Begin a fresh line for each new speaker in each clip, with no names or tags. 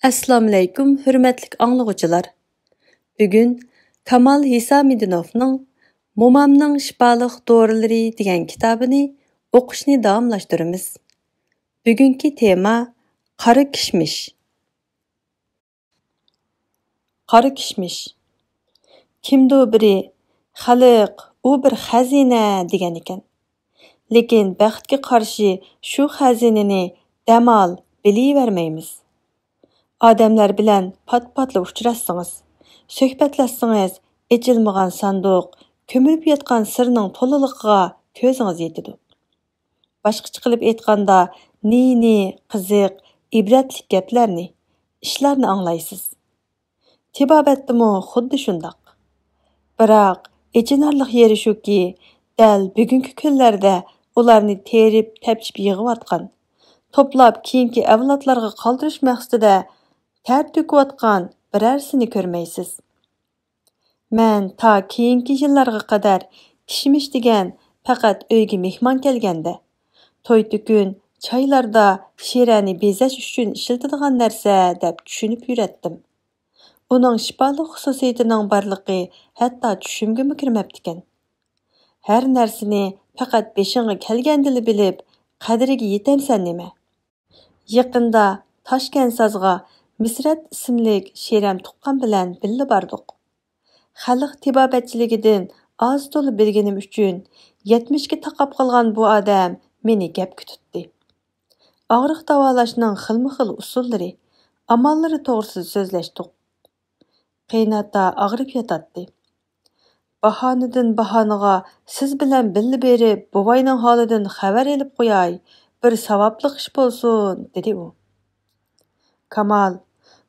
Assalomu alaykum, hurmatli anglag'uchilar. Bugun Kamal Hisamidinovning Momamning shifoliq dorilari degan kitobini o'qishni davomlashtiramiz. Bugungi tema qora kishmish. Qora kishmish. Kimdo biri xalq, u bir xazina degan ekan. Lekin baxtga qarshi shu xazinani damal bilivermaymiz. Adamlar bilan pat-patla uchrashsangiz, söhbetleşsangiz, echilmagan sanduq, kömürüp yatgan sirning to'liligiga ko'zingiz yetadi. Boshqacha qilib aytganda, ni qiziq, ibratli gaplarni, ishlarni anglaysiz. Tibobatdimi xuddi shundoq. Biroq echinarliq yeri shuki, dal bugungi kunlarda ularni terib, tepchib yig'iyotgan, to'plab keyingi avlodlarga qoldirish maqsadida ter to'kiyotgan birarsini ko'rmaysiz. Men ta keyingi yillarga qadar kishmish degan faqat uyga mehmon kelganda, to'y-to'kun, choylarda shirani bezash uchun ishlatadigan narsa deb tushunib yuratdim. Uning shifoliq xususiyatining borligi hatto tushimga kirmabdi ekan. Har narsani faqat beshingga kelgandili bilib, qadriga yetamsan nima? Yaqinda Toshkent-Sazga Misrat ismli sheram tuqqan bilan billa bardiq. Xalq tibobatchiligidan oz to'la bilganim uchun 70 ga taqab qolgan bu odam meni gapga tutdi. Og'riq davolashning xilma-xil usullari, amallari to'g'risida so'zlashdik. Qiynatda og'rib yotadi. Bahanadan bahanaga siz bilan billa berib, buvayning holidan xabar elib qo'yay, bir savobli ish bo'lsin, dedi u. Kamal,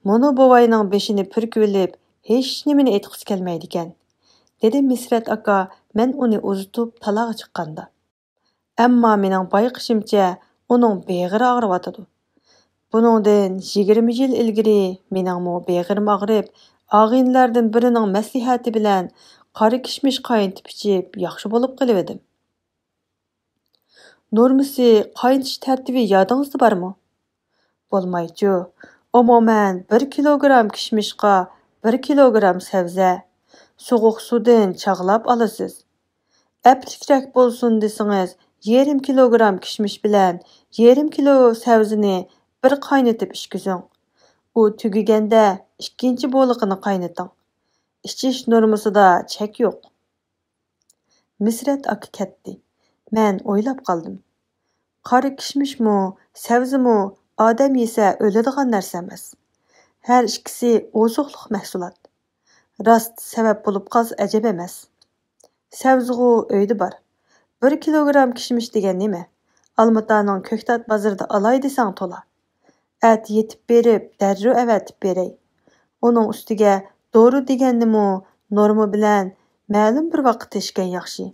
mono buvayning beshini purkilib, hech nimani aytqisi kelmaydi ekan, dedi Misrat aka, men uni uzitib talaga chiqqanda. Ammo mening bayqishimcha, uning beg'iri og'riyotadi. Buningdan 20 yil ilgari meningmi beg'irim og'rib, og'inlardan birining maslihati bilan qora kishmish qaynatib ichib, yaxshi bo'lib qolib edim. Normasi qaynatish tartibi yodingizda bormi? Bo'lmaydi. Umuman 1 kilogram kishmishqa 1 kilogram sabza, so'g'uq suvdan chag'lab olasiz. Aplikrak bo'lsin desangiz, 1,5 kilogram kishmish bilan 1,5 kilo sabzini bir qaynatib ishkizing. U tugaganda ikkinchi bo'lig'ini qaynating. İçiş normasida chek yo'q. Misrat aka ketdi. Men o'ylab qoldim. Qora kishmishmi, sabzimi odam yesa o'ladigan narsa emas. Har ikkisi ozuqliq mahsulot. Rost sabab bo'lib qolsa ajab emas. Sabzigu uyda bor. 1 kilogram kishmish degan nima? Almataning ko'ktat bozorida olay desang to'la. At yetib berib, darrov avatib beray. Uning ustiga doğru deganimi norma bilan ma'lum bir vaqt teshgan yaxshi.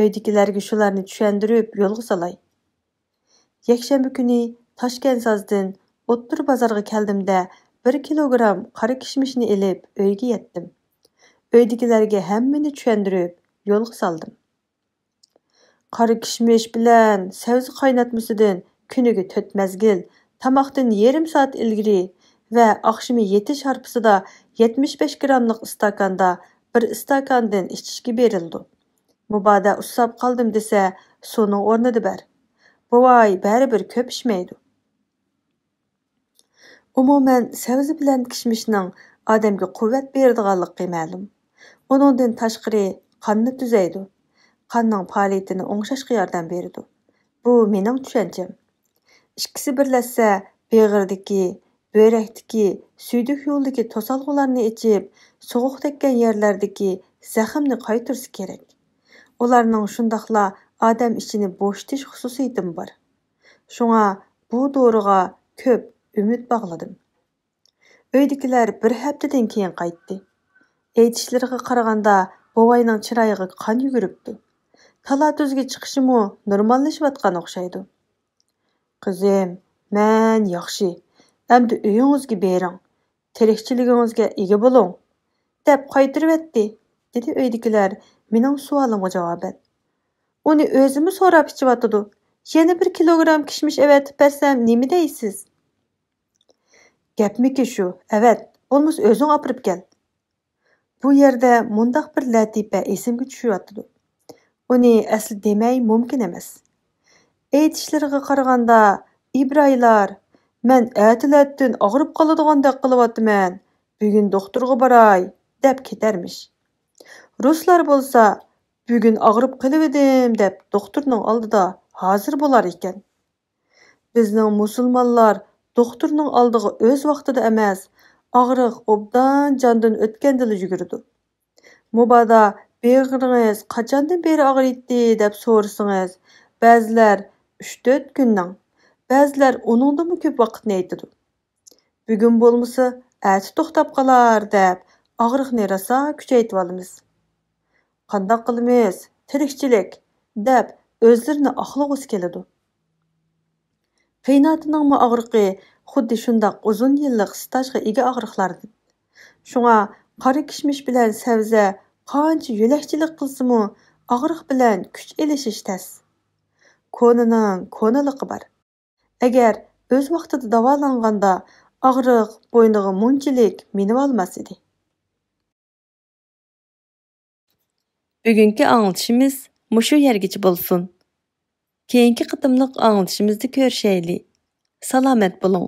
Uydagilarga shularni tushuntirib yo'lga solay. Yakshanba kuni Toshkent-Sazdan O'ttir bozorga keldimda 1 kilogram qora kishmishni elib uyga yetdim. Uydagilarga hammani tushuntirib yo'lga soldim. Qora kishmish bilan sabzi qaynatmasidan kuniga 4 mazgil, tamoqdan yarım soat ilgari va oqshimi yetish harpisida 75 gramlik istakanda bir istakandan ichishga berildi. Muboda usab qoldim desa, suvning o'rnida ber. Buvay baribir ko'p ishmaydi. Umuman sabzi bilan kishmishning odamga quvvat beradiganligi ma'lum. Uningdan tashqari qonni tuzaydi. Qonning faoliyatini o'ngshashga yordam beradi. Bu mening tushuncham. Ikkisi birlashsa, beg'irdagi börekdeki, süydük yo'ldagi to'salg'ularni ichib, so'g'uq tekkan yerlardagi zaxmni qaytirsa kerak. Ularning shundoqla odam ichini bo'shitish xususiyatim bor. Shunga bu doriga ko'p umid bog'ladim. Uydagilar bir haftadan keyin qaytdi. Aytishlariga qaraganda buvayning chiroyiga qon yuguribdi. Talatuzga chiqishimi normallashayotgan o'xshaydi. Qizim, men yaxshi. Әмді үйіңізге берің, терекчілігіңізге ega bo'ling, deb qaytirib etdi, dedi uydagilar mening savolimga javoban. Uni o'zimi so'rab ichiyotdi. Yana 1 kilogram kishmish avatib bersam nima deysiz? Gapmiki shu? Evet, olmasa özün apırıp gel. Bu yerdə mundaq bir latifa esimga tushyotdi. Uni asli demay mumkin emas. Aytishlariga qaraganda, İbraylar, "Men әтиләттен ağrıp qaladigandek qılıbatman. Bugun doktorga baray" deb ketarmish. Ruslar bolsa, "Bugun ağrıp qılıvedim" deb doktorning oldida hozir bo'lar ekan. Bizning musulmonlar doktorning oldiga o'z vaqtida emas, og'riq obdan jondan o'tgandila yugurdi. Mubada beg'ringiz qachondan beri og'riydi deb so'rasangiz, ba'zilar 3-4 kunning, ba'zilar uningdanmi ko'p vaqtni aytadi. Bugun bo'lmasa, ati to'xtab qolar deb og'riqni rosa kuchaytib olamiz. Qandoq qilamiz? Tirikchilik deb o'zlarini oqlag'usi keladi. Qiynotining og'riqi xuddi shundoq uzun yillik stajga ega og'riqlardir. Shunga qora kishmish bilan sabza qancha yo'lakchilik qilsa-mu, og'riq bilan kuch elishish tas. Ko'nining ko'niligi bor. Agar o'z vaqtida davolanganda og'riq bo'yniga munchalik minib olmas edi. Bugungi anglitishimiz mushu yergacha bo'lsin. Keyingi qitimliq anglitishimizda ko'rishayli. Salomat bo'ling.